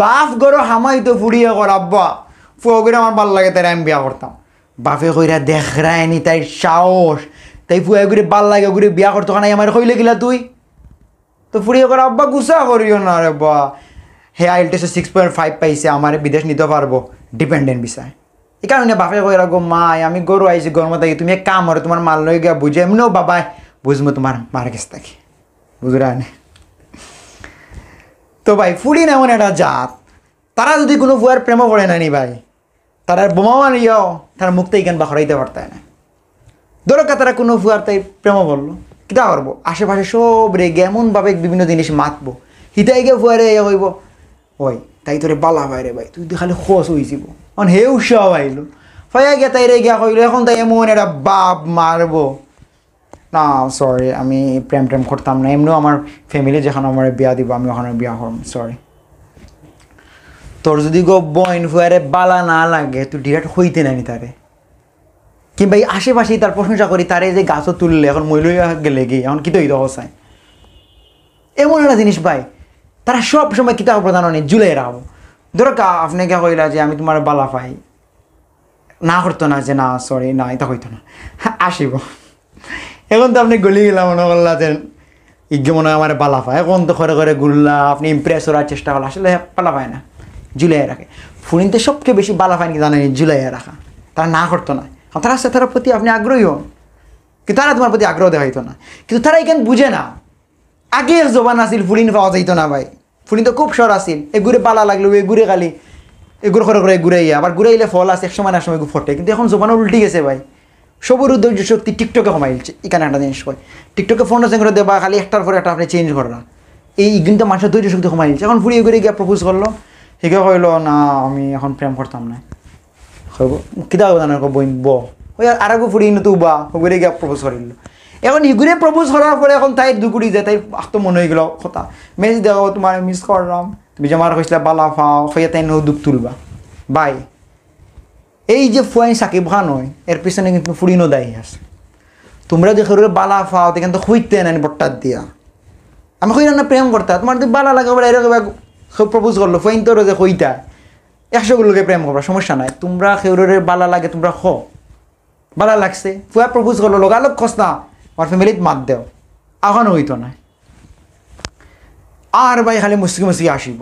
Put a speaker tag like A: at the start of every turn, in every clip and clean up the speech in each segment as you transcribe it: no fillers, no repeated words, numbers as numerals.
A: বাপ গরো হামাই তো ফুড়িয়ে কর আব্বা ফুয়া করে আমার ভাল লাগে তাই আমি বিয়া করতাম বাপে কইরা দেখ রায়নি তাই সাহস তাই ফুয়া করে ভাল লাগে করে বিয়া করতো কারণ আমার কইলে গিলা তুই তো ফুড়িয়ে কর আব্বা গুসা করিও না রে বা হে আইএলটিএসে 6.5 পাইছে আমার বিদেশ নিতে পারবো ডিপেন্ডেন্ট বিষয় এই কারণে বাপে কইরা গো মা আমি গরু আইছি গরম থাকি তুমি এক কাম করো তোমার মাল লই গিয়া বুঝে এমনিও বাবাই বুঝবো তোমার মার কাছে থাকি বুঝরা নে তো ভাই ফুড়ি না এমন একটা জাত তারা যদি কোনো ফুয়ার প্রেমও পড়ে না নি ভাই তারা বোমা মারিয়াও তার মুখতে ইগান বা হরাইতে পারতায় না দরকার তারা কোনো ফুয়ার তাই প্রেমও বললো কিতা করবো আশেপাশে সব রেগে এমনভাবে বিভিন্ন জিনিস মাতবো হিতাই গিয়ে ফুয়ারে ইয়ে হইব ওই তাই তোরে বালা ভাই রে ভাই তুই খালি খোঁজ হয়েছিব অন হে উৎসাহ আইলো ফাইয়া গিয়া তাই রে গিয়া কইলো এখন তাই এমন একটা বাপ মারবো না সরি আমি প্রেম টেম করতাম না এমনিও আমার ফ্যামিলি যেখানে আমার বিয়া দিব আমি ওখানে বিয়া করব সরি তোর যদি গো বইন ফুয়ারে বালা না লাগে তুই ডিরেক্ট হইতে নানি তারে কিংবা এই আশেপাশেই তার প্রশংসা করি তারে যে গাছও তুললে এখন মইলইয়া গেলে গিয়ে এখন কি তো এই অবস্থায় এমন একটা জিনিস ভাই তারা সব সময় কিতাব প্রধান নেই জুলাই রাখবো ধরো আপনি কে কইলা যে আমি তোমার বালা পাই না করতো না যে না সরি না এটা হইতো না আসিব এখন তো আপনি গলি গেলাম মনে করলা যে ইজ্ঞ মনে হয় আমার বালা পায় এখন তো ঘরে ঘরে ঘুরলা আপনি ইমপ্রেস করার চেষ্টা করলা আসলে বালা পায় না জুলাই রাখে ফুরিনতে সবচেয়ে বেশি বালা পায় কি জানেন জুলাই রাখা তারা না করতো না তারা আছে তার প্রতি আপনি আগ্রহী হন কিন্তু তারা তোমার প্রতি আগ্রহ দেখাইতো না কিন্তু তারা এখানে বুঝে না আগে জবান আসিল ফুরিন পাওয়া যাইতো না ভাই ফুরিন তো খুব সর আসিল এগুড়ে বালা লাগলো এগুড়ে খালি এগুলো ঘরে ঘরে ঘুরে আবার ঘুরে এলে ফল আছে এক সময় না সময় ফটে কিন্তু এখন জবানও উল্টি গেছে ভাই সবর ধৈর্য শক্তি টিকটকে কমাইছে এখানে একটা জিনিস হয় টিকটকে ফোনটা চেঞ্জ করে দেবা খালি একটার পরে একটা আপনি চেঞ্জ করো না এই কিন্তু মানুষের ধৈর্য শক্তি কমাইছে এখন ফুরিয়ে ঘুরে গিয়ে প্রপোজ করলো সেকে কইলো না আমি এখন প্রেম করতাম না কিতা জানার বইন ব ওই আর একটু ফুরিয়ে নতু বা ঘুরে গিয়ে প্রপোজ করিল এখন ইগুড়ে প্রপোজ করার পরে এখন তাই দুকুড়ি যায় তাই আস্ত মনে হয়ে গেল কথা মেসেজ দেখো তোমার মিস করলাম তুমি যে আমার কইসলা বালা ফাও হইয়া তাই দুঃখ তুলবা বাই এই যে ফুয়াই সাকিব খান হয় এর পিছনে কিন্তু ফুড়িনো দায়ী আছে তোমরা যে খেরুরে বালা ফাও তো কিন্তু হইতে না বট্টার দিয়া আমি কই না প্রেম করতা তোমার যদি বালা লাগে বলে এরকম প্রপোজ করলো ফুয়াইন তোর যে কইতা 100 লোকে প্রেম করবা সমস্যা নাই তোমরা খেরুরে বালা লাগে তোমরা খ বালা লাগছে ফুয়া প্রপোজ করলো লগালগ খস না আমার ফ্যামিলিত মাত দেও এখনো হইতো না আর ভাই খালি মুসকি মুসকি আসিব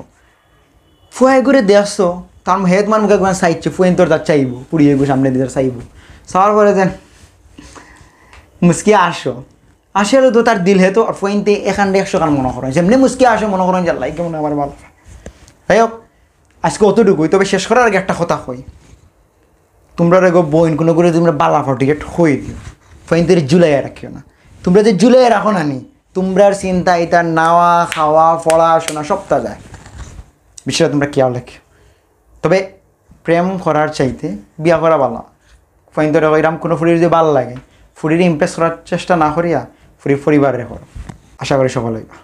A: ফুয়াই করে দেখছো তার হেদ মান মুখে চাইছে ফুয়েন তোর তার চাইব পুড়িয়ে গো সামনে দিয়ে চাইব চাওয়ার পরে যেন মুসকি আসো আসলে তো তার দিল হেতো আর ফুয়েনতে এখান দিয়ে 100 গান মনে করেন যেমনি মুসকি আসে মনে করেন যে লাইকে মনে আমার ভালো যাই হোক আজকে অতটুকুই তবে শেষ করার আগে একটা কথা কই তোমরা রেগো বইন কোনো করে তোমরা বালা ফটিকেট হয়ে দিও ফুয়েনতে জুলাইয়ে রাখিও না তোমরা যে জুলাইয়ে রাখো না নি তোমরার চিন্তা এটা নাওয়া খাওয়া পড়াশোনা সবটা যায় বিষয়টা তোমরা খেয়াল রাখিও তবে প্রেম করার চাইতে বিয়া করা ভালো ফাইন ধরে এরকম কোনো ফুরির যদি ভালো লাগে ফুরির ইমপ্রেস করার চেষ্টা না করিয়া ফুরির পরিবারে করো আশা করি সফল হইবা